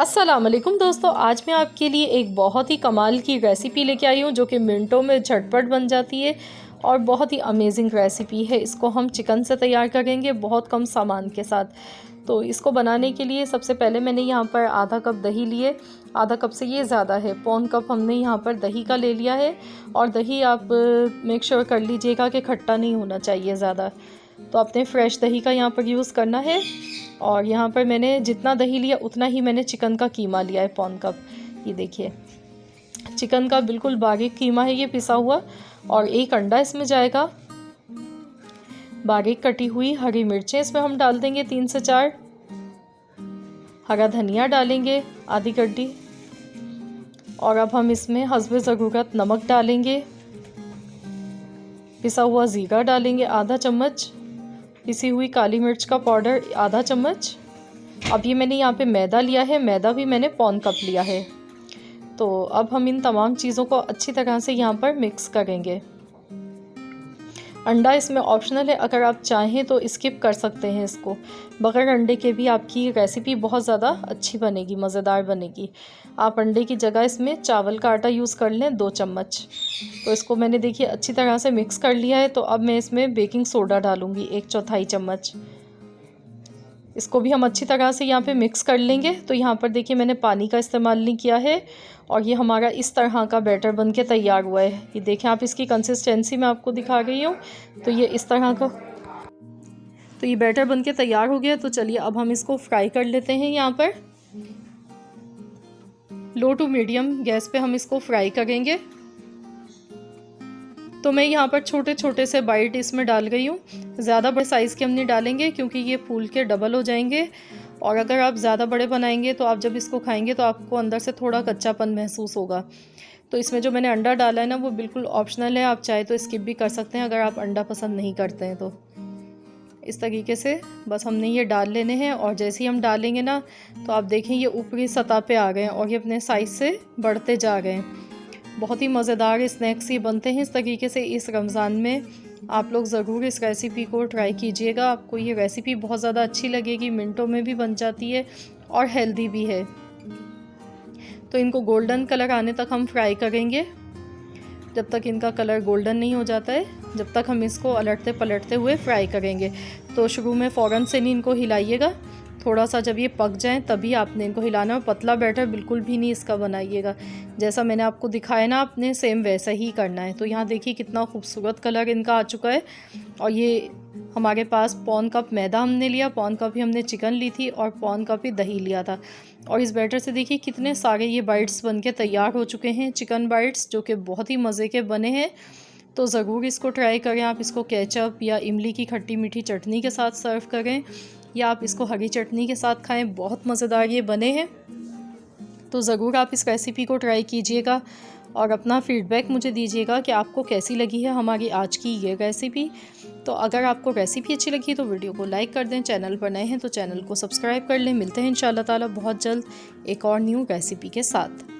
अस्सलाम वालेकुम दोस्तों, आज मैं आपके लिए एक बहुत ही कमाल की रेसिपी लेके आई हूँ जो कि मिनटों में झटपट बन जाती है और बहुत ही अमेजिंग रेसिपी है। इसको हम चिकन से तैयार करेंगे बहुत कम सामान के साथ। तो इसको बनाने के लिए सबसे पहले मैंने यहाँ पर आधा कप दही लिए। आधा कप से ये ज़्यादा है, पौन कप हमने यहाँ पर दही का ले लिया है। और दही आप मेक श्योर कर लीजिएगा कि खट्टा नहीं होना चाहिए ज़्यादा। तो आपने फ्रेश दही का यहाँ पर यूज़ करना है। और यहाँ पर मैंने जितना दही लिया उतना ही मैंने चिकन का कीमा लिया है, पौन कप। ये देखिए, चिकन का बिल्कुल बारीक कीमा है ये पिसा हुआ। और एक अंडा इसमें जाएगा। बारीक कटी हुई हरी मिर्चें इसमें हम डाल देंगे 3 से 4। हरा धनिया डालेंगे आधी गड्डी। और अब हम इसमें हस्बे ज़रूरत नमक डालेंगे। पिसा हुआ ज़ीरा डालेंगे आधा चम्मच। पिसी हुई काली मिर्च का पाउडर आधा चम्मच। अब ये मैंने यहाँ पे मैदा लिया है, मैदा भी मैंने पौन कप लिया है। तो अब हम इन तमाम चीज़ों को अच्छी तरह से यहाँ पर मिक्स करेंगे। अंडा इसमें ऑप्शनल है, अगर आप चाहें तो स्किप कर सकते हैं इसको। बगैर अंडे के भी आपकी रेसिपी बहुत ज़्यादा अच्छी बनेगी, मज़ेदार बनेगी। आप अंडे की जगह इसमें चावल का आटा यूज़ कर लें 2 चम्मच। तो इसको मैंने देखिए अच्छी तरह से मिक्स कर लिया है। तो अब मैं इसमें बेकिंग सोडा डालूँगी 1/4 चम्मच। इसको भी हम अच्छी तरह से यहाँ पे मिक्स कर लेंगे। तो यहाँ पर देखिए मैंने पानी का इस्तेमाल नहीं किया है और ये हमारा इस तरह का बैटर बन के तैयार हुआ है। ये देखें आप, इसकी कंसिस्टेंसी मैं आपको दिखा रही हूँ। तो ये इस तरह का, तो ये बैटर बन के तैयार हो गया। तो चलिए अब हम इसको फ्राई कर लेते हैं। यहाँ पर लो टू मीडियम गैस पे हम इसको फ्राई करेंगे। तो मैं यहाँ पर छोटे छोटे से बाइट इसमें डाल गई हूँ। ज़्यादा बड़े साइज़ के हम नहीं डालेंगे क्योंकि ये फूल के डबल हो जाएंगे। और अगर आप ज़्यादा बड़े बनाएंगे तो आप जब इसको खाएंगे तो आपको अंदर से थोड़ा कच्चापन महसूस होगा। तो इसमें जो मैंने अंडा डाला है ना, वो बिल्कुल ऑप्शनल है, आप चाहे तो स्किप भी कर सकते हैं अगर आप अंडा पसंद नहीं करते हैं तो। इस तरीके से बस हमने ये डाल लेने हैं। और जैसे ही हम डालेंगे ना, तो आप देखें ये ऊपरी सतह पे आ गए हैं और ये अपने साइज़ से बढ़ते जा गए हैं। बहुत ही मज़ेदार स्नैक्स ये बनते हैं इस तरीके से। इस रमज़ान में आप लोग ज़रूर इस रेसिपी को ट्राई कीजिएगा। आपको ये रेसिपी बहुत ज़्यादा अच्छी लगेगी, मिनटों में भी बन जाती है और हेल्दी भी है। तो इनको गोल्डन कलर आने तक हम फ्राई करेंगे। जब तक इनका कलर गोल्डन नहीं हो जाता है, जब तक हम इसको अलटते पलटते हुए फ्राई करेंगे। तो शुरू में फ़ौरन से नहीं इनको हिलाइएगा, थोड़ा सा जब ये पक जाएं तभी आपने इनको हिलाना है। पतला बैटर बिल्कुल भी नहीं इसका बनाइएगा। जैसा मैंने आपको दिखाया ना, आपने सेम वैसा ही करना है। तो यहाँ देखिए कितना खूबसूरत कलर इनका आ चुका है। और ये हमारे पास पौन कप मैदा हमने लिया, पौन कप ही हमने चिकन ली थी और पौन कप ही दही लिया था। और इस बैटर से देखिए कितने सारे ये बाइट्स बन के तैयार हो चुके हैं, चिकन बाइट्स, जो कि बहुत ही मज़े के बने हैं। तो ज़रूर इसको ट्राई करें। आप इसको केचप या इमली की खट्टी मीठी चटनी के साथ सर्व करें या आप इसको हरी चटनी के साथ खाएं, बहुत मज़ेदार ये बने हैं। तो ज़रूर आप इस रेसिपी को ट्राई कीजिएगा और अपना फ़ीडबैक मुझे दीजिएगा कि आपको कैसी लगी है हमारी आज की ये रेसिपी। तो अगर आपको रेसिपी अच्छी लगी तो वीडियो को लाइक कर दें, चैनल पर नए हैं तो चैनल को सब्सक्राइब कर लें। मिलते हैं इंशाल्लाह ताला बहुत जल्द एक और न्यू रेसिपी के साथ।